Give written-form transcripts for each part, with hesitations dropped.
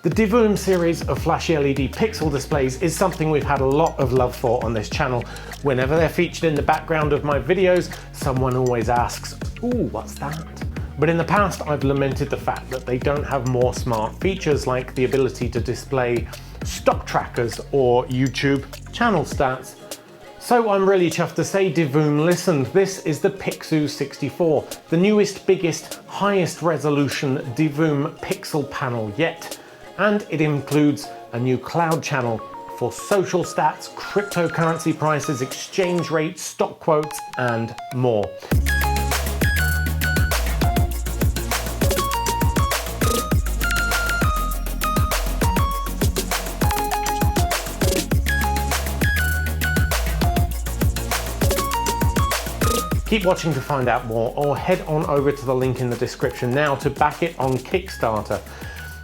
The Divoom series of flashy LED pixel displays is something we've had a lot of love for on this channel. Whenever they're featured in the background of my videos, someone always asks, "Ooh, what's that?" But in the past, I've lamented the fact that they don't have more smart features like the ability to display stock trackers or YouTube channel stats. So I'm really chuffed to say Divoom listened. This is the Pixoo 64, the newest, biggest, highest resolution Divoom pixel panel yet. And it includes a new cloud channel for social stats, cryptocurrency prices, exchange rates, stock quotes, and more. Keep watching to find out more, or head on over to the link in the description now to back it on Kickstarter.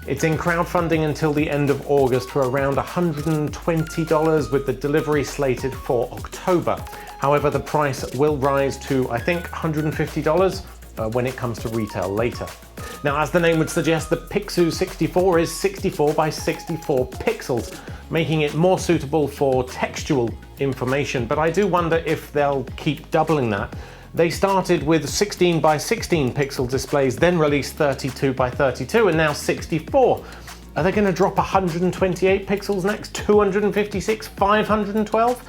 It's in crowdfunding until the end of August for around $120 with the delivery slated for October. However, the price will rise to, I think, $150 when it comes to retail later. Now, as the name would suggest, the Pixoo 64 is 64 by 64 pixels, making it more suitable for textual information, but I do wonder if they'll keep doubling that. They started with 16 by 16 pixel displays, then released 32 by 32, and now 64. Are they going to drop 128 pixels next? 256? 512?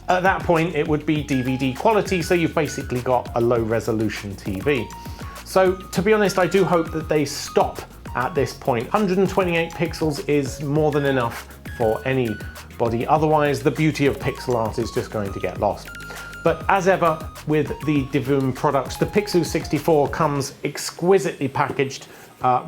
At that point, it would be DVD quality, so you've basically got a low resolution TV. So to be honest, I do hope that they stop at this point. 128 pixels is more than enough for anybody. Otherwise, the beauty of pixel art is just going to get lost. But as ever with the Divoom products, the Pixoo 64 comes exquisitely packaged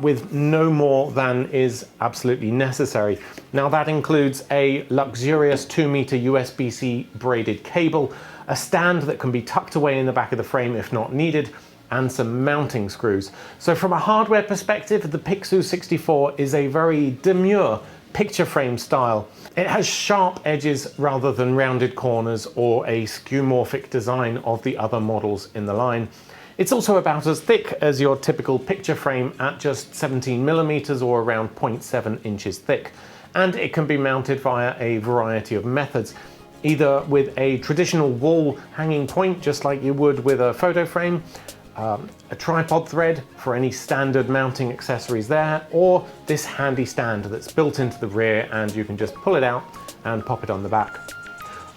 with no more than is absolutely necessary. Now that includes a luxurious 2-meter USB-C braided cable, a stand that can be tucked away in the back of the frame if not needed, and some mounting screws. So from a hardware perspective, the Pixoo 64 is a very demure picture frame style. It has sharp edges rather than rounded corners or a skeuomorphic design of the other models in the line. It's also about as thick as your typical picture frame at just 17mm or around 0.7 inches thick. And it can be mounted via a variety of methods, either with a traditional wall hanging point, just like you would with a photo frame, a tripod thread for any standard mounting accessories there, or this handy stand that's built into the rear and you can just pull it out and pop it on the back.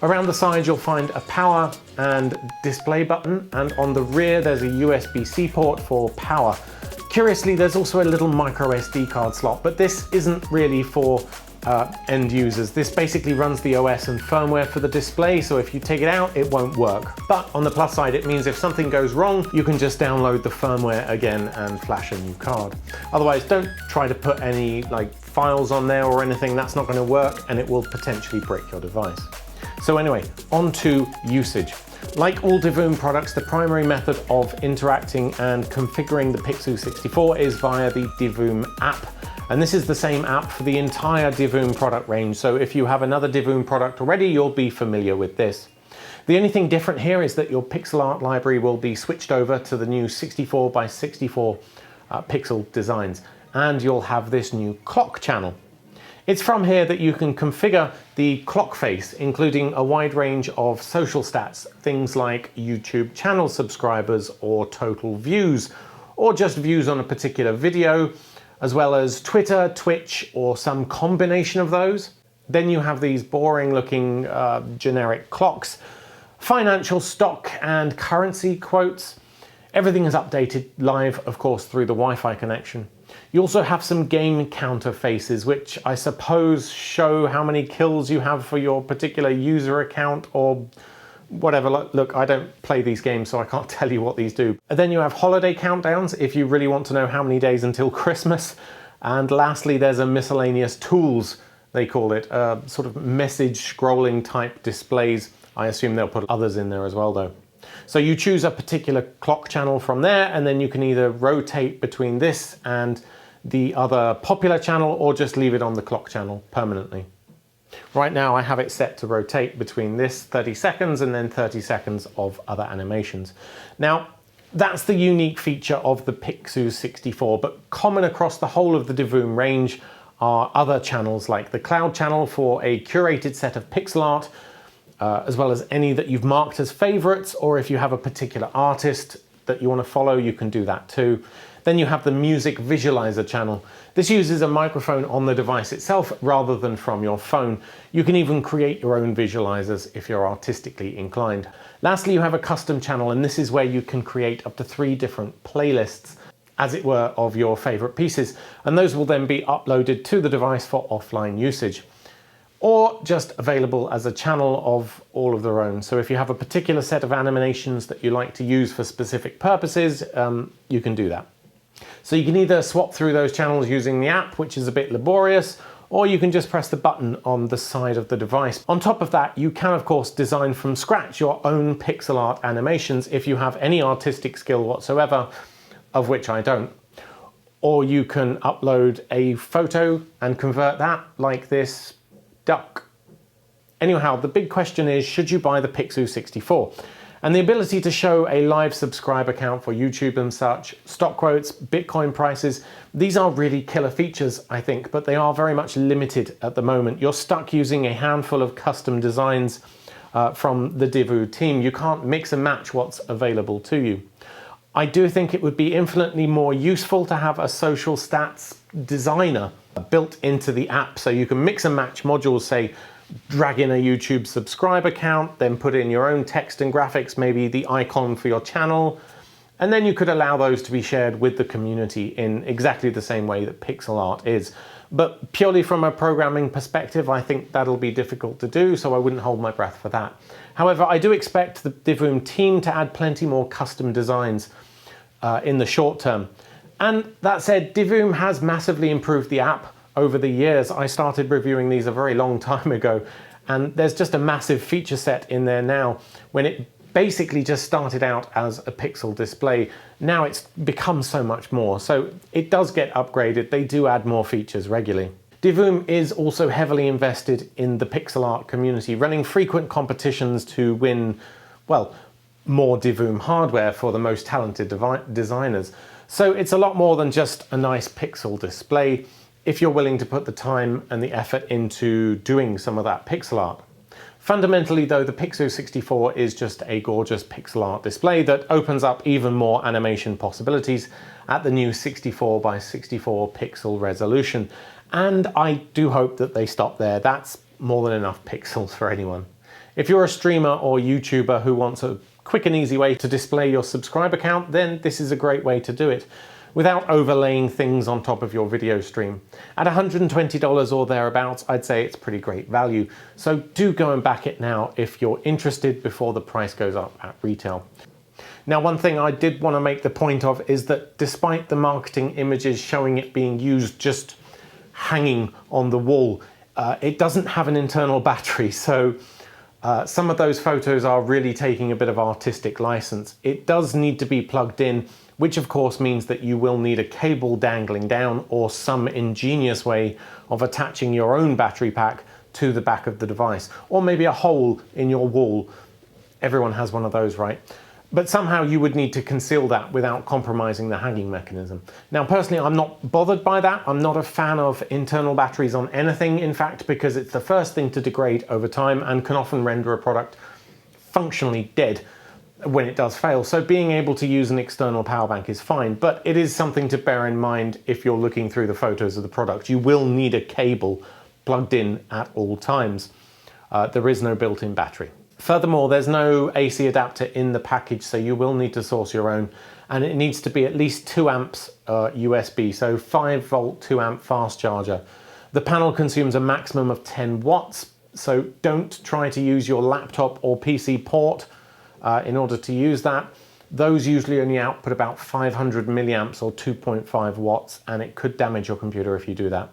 Around the side you'll find a power and display button, and on the rear there's a USB-C port for power. Curiously, there's also a little micro SD card slot, but this isn't really for end users. This basically runs the OS and firmware for the display, so if you take it out, it won't work. But on the plus side, it means if something goes wrong, you can just download the firmware again and flash a new card. Otherwise, don't try to put any files on there or anything. That's not going to work, and it will potentially break your device. So anyway, on to usage. Like all Divoom products, the primary method of interacting and configuring the Pixoo 64 is via the Divoom app. And this is the same app for the entire Divoom product range, so if you have another Divoom product already, you'll be familiar with this. The only thing different here is that your pixel art library will be switched over to the new 64 by 64 pixel designs, and you'll have this new clock channel. It's from here that you can configure the clock face, including a wide range of social stats, things like YouTube channel subscribers or total views, or just views on a particular video, as well as Twitter, Twitch, or some combination of those. Then you have these boring looking generic clocks, financial stock and currency quotes. Everything is updated live, of course, through the Wi-Fi connection. You also have some game counter faces, which I suppose show how many kills you have for your particular user account or whatever. Look, I don't play these games, so I can't tell you what these do. And then you have holiday countdowns if you really want to know how many days until Christmas. And lastly, there's a miscellaneous tools, they call it, sort of message scrolling type displays. I assume they'll put others in there as well though. So you choose a particular clock channel from there, and then you can either rotate between this and the other popular channel or just leave it on the clock channel permanently. Right now I have it set to rotate between this 30 seconds and then 30 seconds of other animations. Now, that's the unique feature of the Pixoo 64, but common across the whole of the Divoom range are other channels like the Cloud channel for a curated set of pixel art, as well as any that you've marked as favorites, or if you have a particular artist that you want to follow, you can do that too. Then you have the Music Visualizer channel. This uses a microphone on the device itself rather than from your phone. You can even create your own visualizers if you're artistically inclined. Lastly, you have a custom channel, and this is where you can create up to 3 different playlists, as it were, of your favorite pieces, and those will then be uploaded to the device for offline usage, or just available as a channel of all of their own. So if you have a particular set of animations that you like to use for specific purposes, you can do that. So you can either swap through those channels using the app, which is a bit laborious, or you can just press the button on the side of the device. On top of that, you can of course design from scratch your own pixel art animations if you have any artistic skill whatsoever, of which I don't. Or you can upload a photo and convert that, like this duck. Anyhow, the big question is, should you buy the Pixoo 64? And the ability to show a live subscriber count for YouTube and such, stock quotes, Bitcoin prices, these are really killer features, I think, but they are very much limited at the moment. You're stuck using a handful of custom designs from the Divoom team. You can't mix and match what's available to you. I do think it would be infinitely more useful to have a social stats designer built into the app, so you can mix and match modules, say drag in a YouTube subscriber count, then put in your own text and graphics, maybe the icon for your channel, and then you could allow those to be shared with the community in exactly the same way that pixel art is. But purely from a programming perspective, I think that'll be difficult to do, so I wouldn't hold my breath for that. However, I do expect the Divoom team to add plenty more custom designs in the short term. And that said, Divoom has massively improved the app over the years. I started reviewing these a very long time ago, and there's just a massive feature set in there now. When it basically just started out as a pixel display, now it's become so much more. So it does get upgraded. They do add more features regularly. Divoom is also heavily invested in the pixel art community, running frequent competitions to win, well, more Divoom hardware for the most talented designers. So it's a lot more than just a nice pixel display, if you're willing to put the time and the effort into doing some of that pixel art. Fundamentally though, the Pixoo 64 is just a gorgeous pixel art display that opens up even more animation possibilities at the new 64 by 64 pixel resolution. And I do hope that they stop there. That's more than enough pixels for anyone. If you're a streamer or YouTuber who wants a quick and easy way to display your subscriber count, then this is a great way to do it, without overlaying things on top of your video stream. At $120 or thereabouts, I'd say it's pretty great value. So do go and back it now if you're interested before the price goes up at retail. Now, one thing I did want to make the point of is that despite the marketing images showing it being used just hanging on the wall, it doesn't have an internal battery. So some of those photos are really taking a bit of artistic license. It does need to be plugged in, which of course means that you will need a cable dangling down or some ingenious way of attaching your own battery pack to the back of the device, or maybe a hole in your wall. Everyone has one of those, right? But somehow you would need to conceal that without compromising the hanging mechanism. Now, personally, I'm not bothered by that. I'm not a fan of internal batteries on anything, in fact, because it's the first thing to degrade over time and can often render a product functionally dead when it does fail. So being able to use an external power bank is fine, but it is something to bear in mind if you're looking through the photos of the product. You will need a cable plugged in at all times. There is no built-in battery. Furthermore, there's no AC adapter in the package, so you will need to source your own, and it needs to be at least 2 amps USB, so 5 volt 2 amp fast charger. The panel consumes a maximum of 10 watts, so don't try to use your laptop or PC port in order to use that. Those usually only output about 500 milliamps or 2.5 watts, and it could damage your computer if you do that.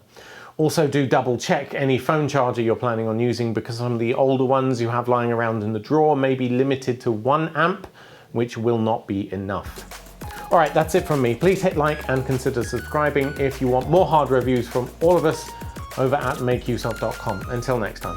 Also, do double check any phone charger you're planning on using, because some of the older ones you have lying around in the drawer may be limited to 1 amp, which will not be enough. All right, that's it from me. Please hit like and consider subscribing if you want more hardware reviews from all of us over at makeuseof.com. Until next time.